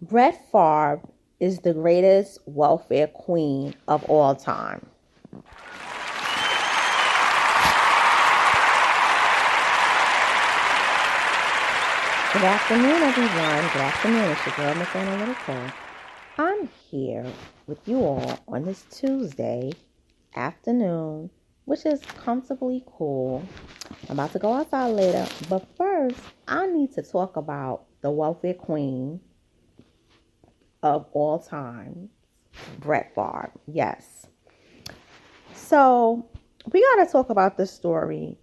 Brett Favre is the greatest welfare queen of all time. Good afternoon, everyone. Good afternoon. It's your girl, Miss Analytical. I'm here with you all on this Tuesday afternoon, which is comfortably cool. I'm about to go outside later, but first, I need to talk about the welfare queen of all time, Brett Favre. Yes. So, we got to talk about this story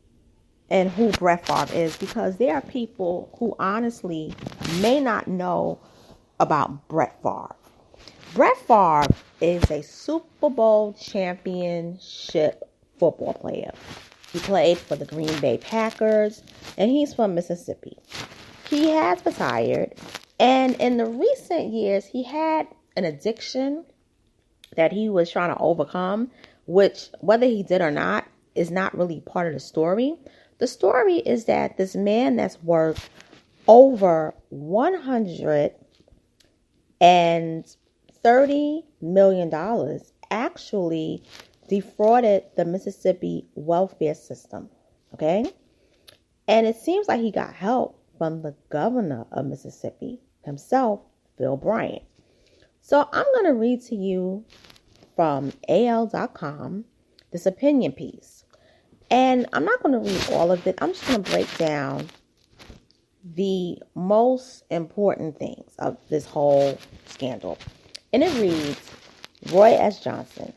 and who Brett Favre is, because there are people who honestly may not know about Brett Favre. Brett Favre is a Super Bowl championship football player. He played for the Green Bay Packers, and he's from Mississippi. He has retired, and in the recent years, he had an addiction that he was trying to overcome, which, whether he did or not, is not really part of the story. The story is that this man that's worth over $130 million actually defrauded the Mississippi welfare system. Okay? And it seems like he got help from the governor of Mississippi himself, Phil Bryant. So I'm going to read to you from AL.com this opinion piece. And I'm not going to read all of it. I'm just going to break down the most important things of this whole scandal. And it reads, Roy S. Johnson.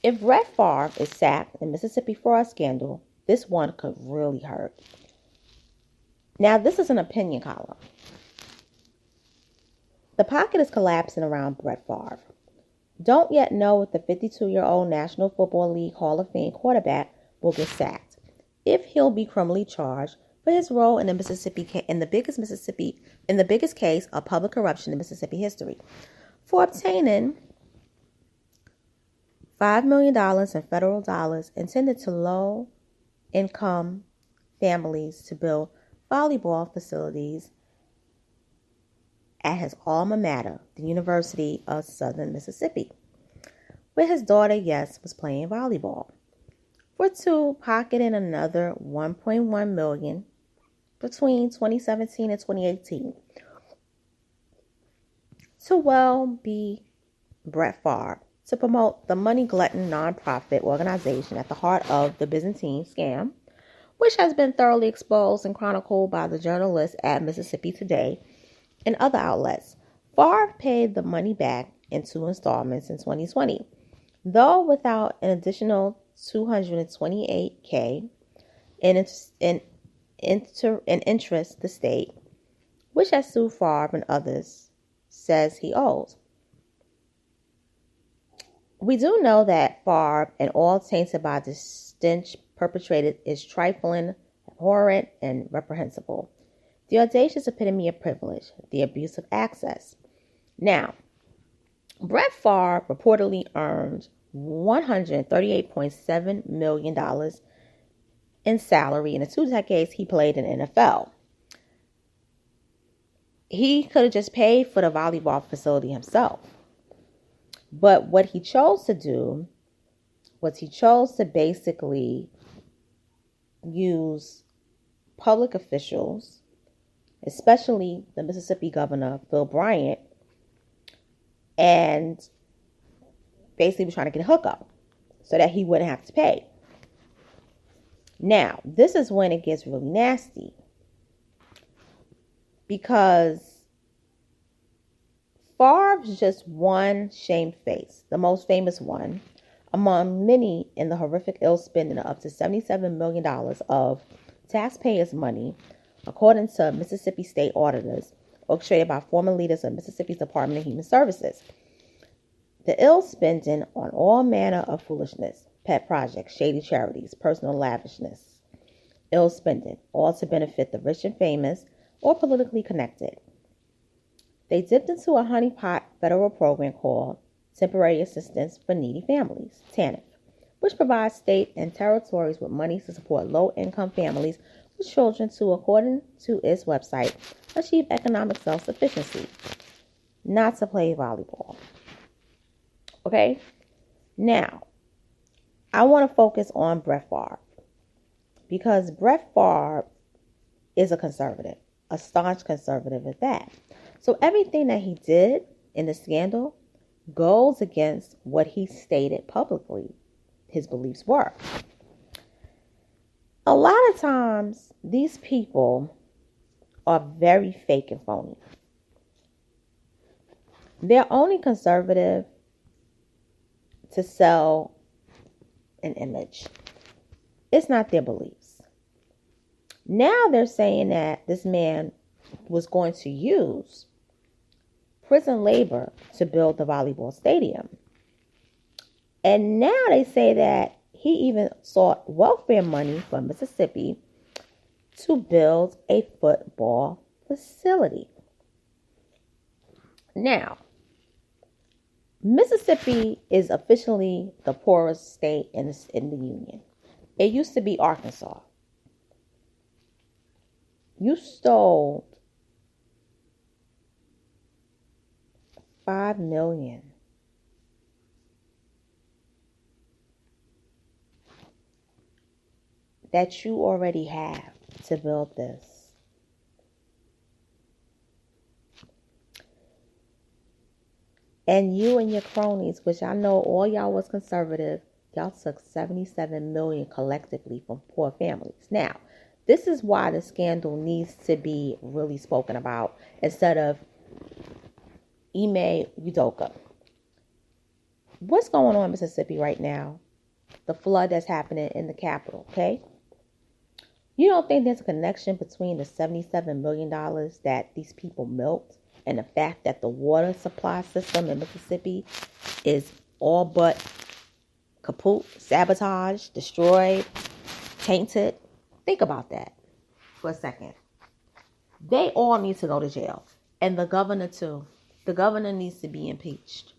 If Brett Favre is sacked in Mississippi for a scandal, this one could really hurt. Now, this is an opinion column. The pocket is collapsing around Brett Favre. Don't yet know if the 52-year-old National Football League Hall of Fame quarterback will get sacked, if he'll be criminally charged for his role in the biggest case of public corruption in Mississippi history, for obtaining $5 million in federal dollars intended to low-income families to build volleyball facilities at his alma mater, the University of Southern Mississippi, where his daughter, Yes, was playing volleyball. For two, pocketing another $1.1 million between 2017 and 2018 to be Brett Favre to promote the money glutton nonprofit organization at the heart of the Byzantine scam, which has been thoroughly exposed and chronicled by the journalists at Mississippi Today and other outlets. Favre paid the money back in 2 installments in 2020, though without an additional $228K in interest the state, which has sued Favre and others, says he owes. We do know that Favre and all tainted by the stench perpetrated is trifling, abhorrent, and reprehensible. The audacious epitome of privilege, the abuse of access. Now, Brett Favre reportedly earned $138.7 million in salary in the 2 decades he played in the NFL. He could have just paid for the volleyball facility himself. But what he chose to do was he chose to basically use public officials, especially the Mississippi governor, Phil Bryant, and basically was trying to get a hookup so that he wouldn't have to pay. Now, this is when it gets really nasty, because Favre's just one shamefaced, the most famous one among many in the horrific ill spending of up to $77 million of taxpayers' money, according to Mississippi state auditors, orchestrated by former leaders of Mississippi's Department of Human Services. The ill spending on all manner of foolishness, pet projects, shady charities, personal lavishness, ill spending, all to benefit the rich and famous or politically connected. They dipped into a honeypot federal program called Temporary Assistance for Needy Families, TANF, which provides state and territories with money to support low-income families with children to, according to its website, achieve economic self-sufficiency, not to play volleyball. Okay? Now, I want to focus on Brett Favre because Brett Favre is a conservative, a staunch conservative at that. So everything that he did in the scandal goes against what he stated publicly his beliefs were. A lot of times, these people are very fake and phony. They're only conservative to sell an image. It's not their beliefs. Now they're saying that this man was going to use prison labor to build the volleyball stadium. And now they say that he even sought welfare money from Mississippi to build a football facility. Now, Mississippi is officially the poorest state in the union. It used to be Arkansas. You stole $5 million. That you already have to build this. And you and your cronies, which I know all y'all was conservative, y'all took $77 million collectively from poor families. Now, this is why the scandal needs to be really spoken about instead of Ime Udoka. What's going on in Mississippi right now? The flood that's happening in the capital, okay? You don't think there's a connection between the $77 million that these people milked and the fact that the water supply system in Mississippi is all but kaput, sabotaged, destroyed, tainted? Think about that for a second. They all need to go to jail. And the governor too. The governor needs to be impeached.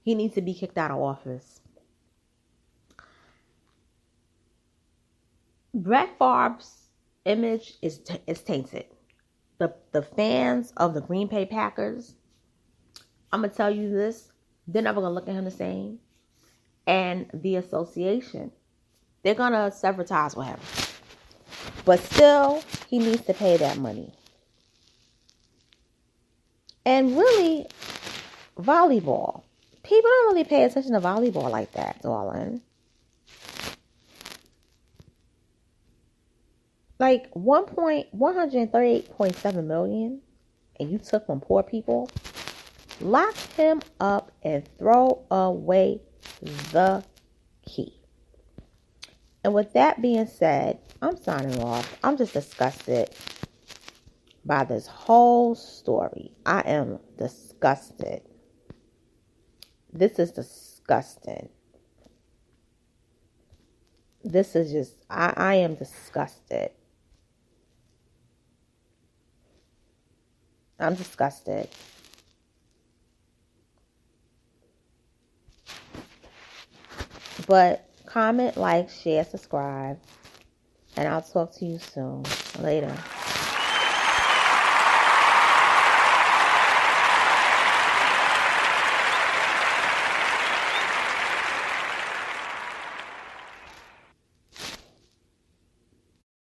He needs to be kicked out of office. Brett Favre's image is tainted. The fans of the Green Bay Packers, I'm going to tell you this, they're never going to look at him the same. And the association, they're going to sever ties with him. But still, he needs to pay that money. And really, volleyball. People don't really pay attention to volleyball like that, darling. Like 138.7 million, and you took from poor people. Lock him up and throw away the key. And with that being said, I'm signing off. I'm just disgusted by this whole story. I am disgusted. This is disgusting. This is just, I am disgusted. I'm disgusted. But comment, like, share, subscribe. And I'll talk to you soon. Later.